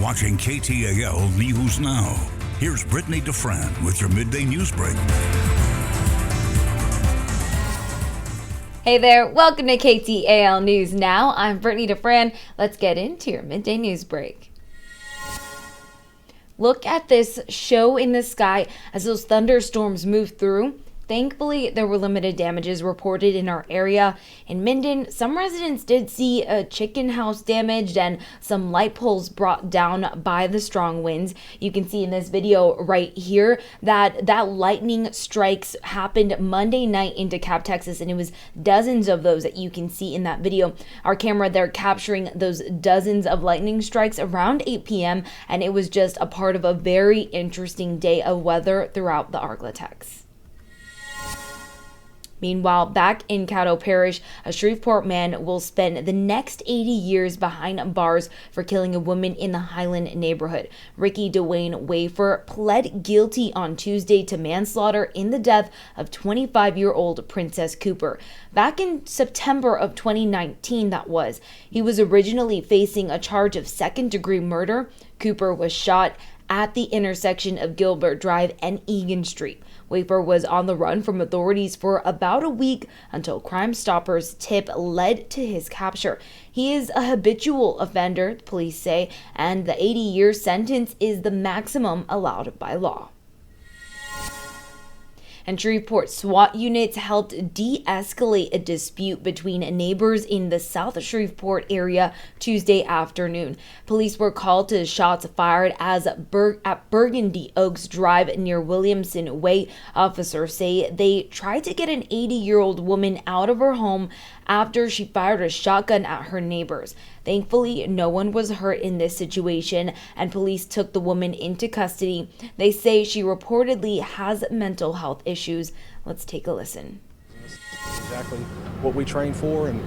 watching KTAL News Now. Here's Brittany DeFran with your midday news break. Hey there, welcome to KTAL News Now. I'm Brittany DeFran. Let's get into your midday news break. Look at this show in the sky as those thunderstorms move through. Thankfully, there were limited damages reported in our area. In Minden, some residents did see a chicken house damaged and some light poles brought down by the strong winds. You can see in this video right here that lightning strikes happened Monday night in Dekalb, Texas, and it was dozens of those that you can see in that video. Our camera there capturing those dozens of lightning strikes around 8 p.m., and it was just a part of a very interesting day of weather throughout the Arklatex. Meanwhile, back in Caddo Parish, a Shreveport man will spend the next 80 years behind bars for killing a woman in the Highland neighborhood. Ricky Dwayne Wafer pled guilty on Tuesday to manslaughter in the death of 25-year-old Princess Cooper. Back in September of 2019, he was originally facing a charge of second-degree murder. Cooper was shot at the intersection of Gilbert Drive and Egan Street. Wafer was on the run from authorities for about a week until Crime Stoppers' tip led to his capture. He is a habitual offender, police say, and the 80-year sentence is the maximum allowed by law. And Shreveport SWAT units helped de-escalate a dispute between neighbors in the South Shreveport area Tuesday afternoon. Police were called to shots fired at Burgundy Oaks Drive near Williamson Way. Officers say they tried to get an 80-year-old woman out of her home after she fired a shotgun at her neighbors. Thankfully, no one was hurt in this situation, and police took the woman into custody. They say she reportedly has mental health issues. Let's take a listen. This is exactly what we train for, and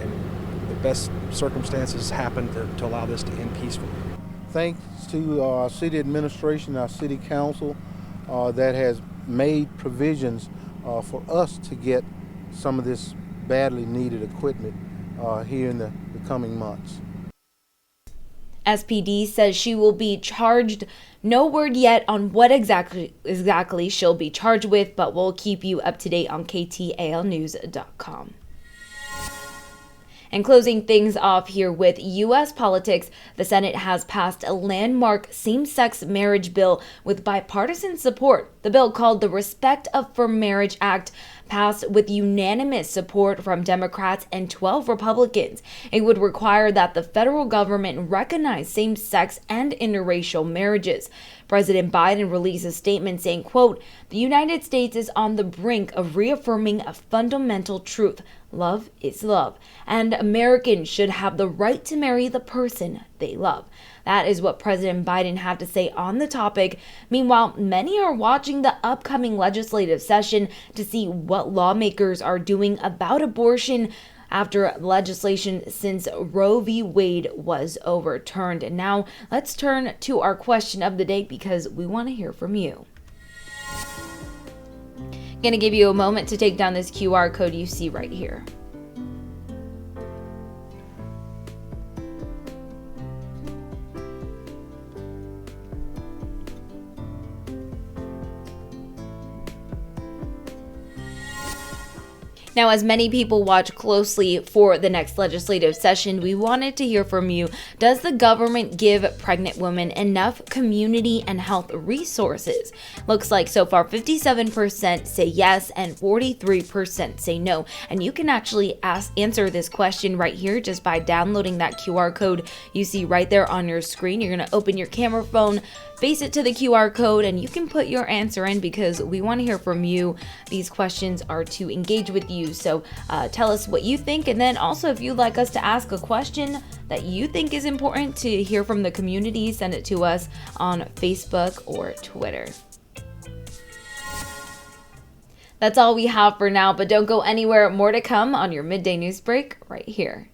the best circumstances happen to allow this to end peacefully. Thanks to our city administration, our city council, that has made provisions for us to get some of this badly needed equipment here in the coming months. SPD says she will be charged. No word yet on what exactly she'll be charged with, but we'll keep you up to date on KTALnews.com. And closing things off here with U.S. politics, the Senate has passed a landmark same-sex marriage bill with bipartisan support. The bill, called the Respect for Marriage Act, passed with unanimous support from Democrats and 12 Republicans. It would require that the federal government recognize same-sex and interracial marriages. President Biden released a statement saying, quote, "The United States is on the brink of reaffirming a fundamental truth. Love is love, and Americans should have the right to marry the person they love." That is what President Biden had to say on the topic. Meanwhile, many are watching the upcoming legislative session to see what lawmakers are doing about abortion after legislation since Roe v. Wade was overturned. And now let's turn to our question of the day because we want to hear from you. Going to give you a moment to take down this QR code you see right here. Now, as many people watch closely for the next legislative session, we wanted to hear from you. Does the government give pregnant women enough community and health resources? Looks like so far 57% say yes and 43% say no. And you can actually answer this question right here just by downloading that QR code you see right there on your screen. You're going to open your camera phone, face it to the QR code, and you can put your answer in because we want to hear from you. These questions are to engage with you. So tell us what you think. And then also, if you'd like us to ask a question that you think is important to hear from the community, send it to us on Facebook or Twitter. That's all we have for now, but don't go anywhere. More to come on your midday news break right here.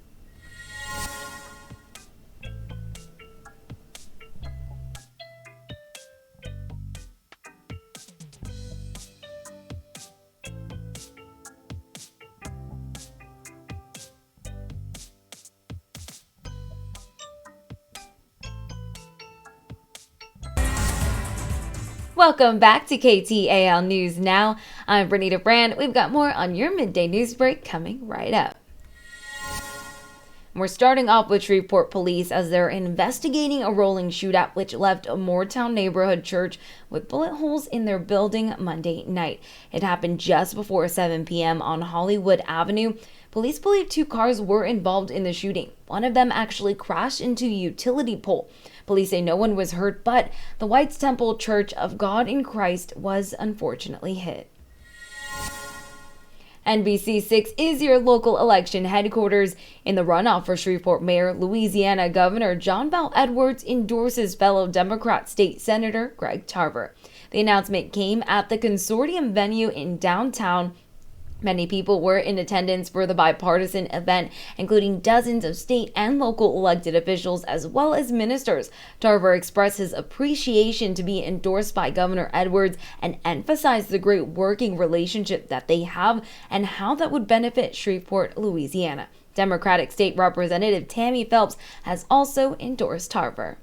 Welcome back to KTAL News Now. I'm Brittany DeFran. We've got more on your midday news break coming right up. We're starting off with Shreveport police as they're investigating a rolling shootout which left a Moortown neighborhood church with bullet holes in their building Monday night. It happened just before 7 p.m. on Hollywood Avenue. Police believe 2 cars were involved in the shooting. One of them actually crashed into a utility pole. Police say no one was hurt, but the White's Temple Church of God in Christ was unfortunately hit. NBC6 is your local election headquarters. In the runoff for Shreveport Mayor, Louisiana Governor John Bel Edwards endorses fellow Democrat State Senator Greg Tarver. The announcement came at the consortium venue in downtown. Many people were in attendance for the bipartisan event, including dozens of state and local elected officials as well as ministers. Tarver expressed his appreciation to be endorsed by Governor Edwards and emphasized the great working relationship that they have and how that would benefit Shreveport, Louisiana. Democratic State Representative Tammy Phelps has also endorsed Tarver.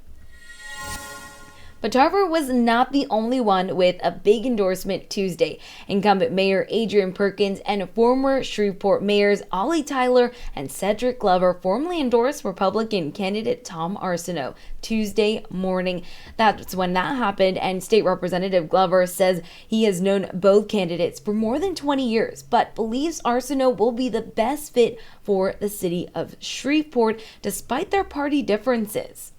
But Tarver was not the only one with a big endorsement Tuesday. Incumbent Mayor Adrian Perkins and former Shreveport mayors Ollie Tyler and Cedric Glover formally endorsed Republican candidate Tom Arsenault Tuesday morning. That's when that happened, and State Representative Glover says he has known both candidates for more than 20 years, but believes Arsenault will be the best fit for the city of Shreveport despite their party differences.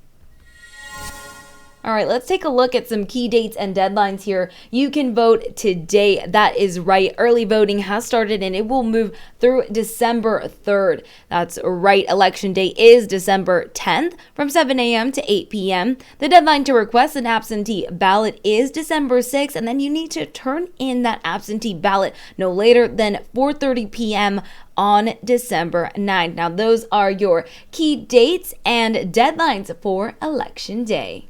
All right, let's take a look at some key dates and deadlines here. You can vote today. That is right. Early voting has started and it will move through December 3rd. That's right. Election day is December 10th from 7 a.m. to 8 p.m. The deadline to request an absentee ballot is December 6th, and then you need to turn in that absentee ballot no later than 4:30 p.m. on December 9th. Now, those are your key dates and deadlines for Election Day.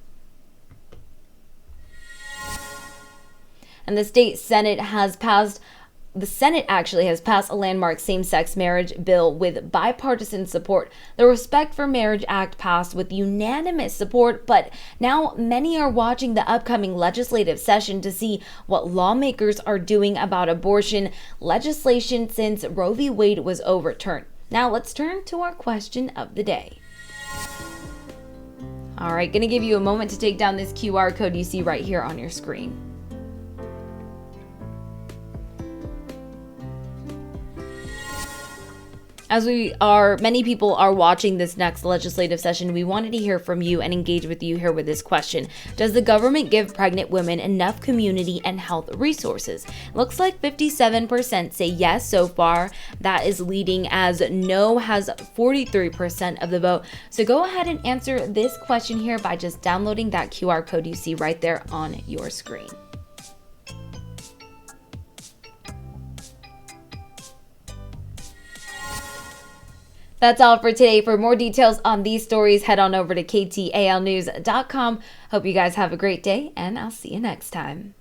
And the Senate has passed a landmark same-sex marriage bill with bipartisan support. The Respect for Marriage Act passed with unanimous support, but now many are watching the upcoming legislative session to see what lawmakers are doing about abortion legislation since Roe v. Wade was overturned. Now let's turn to our question of the day. All right, gonna give you a moment to take down this QR code you see right here on your screen. As many people are watching this next legislative session, we wanted to hear from you and engage with you here with this question. Does the government give pregnant women enough community and health resources? Looks like 57% say yes so far. That is leading as no has 43% of the vote. So go ahead and answer this question here by just downloading that QR code you see right there on your screen. That's all for today. For more details on these stories, head on over to ktalnews.com. Hope you guys have a great day, and I'll see you next time.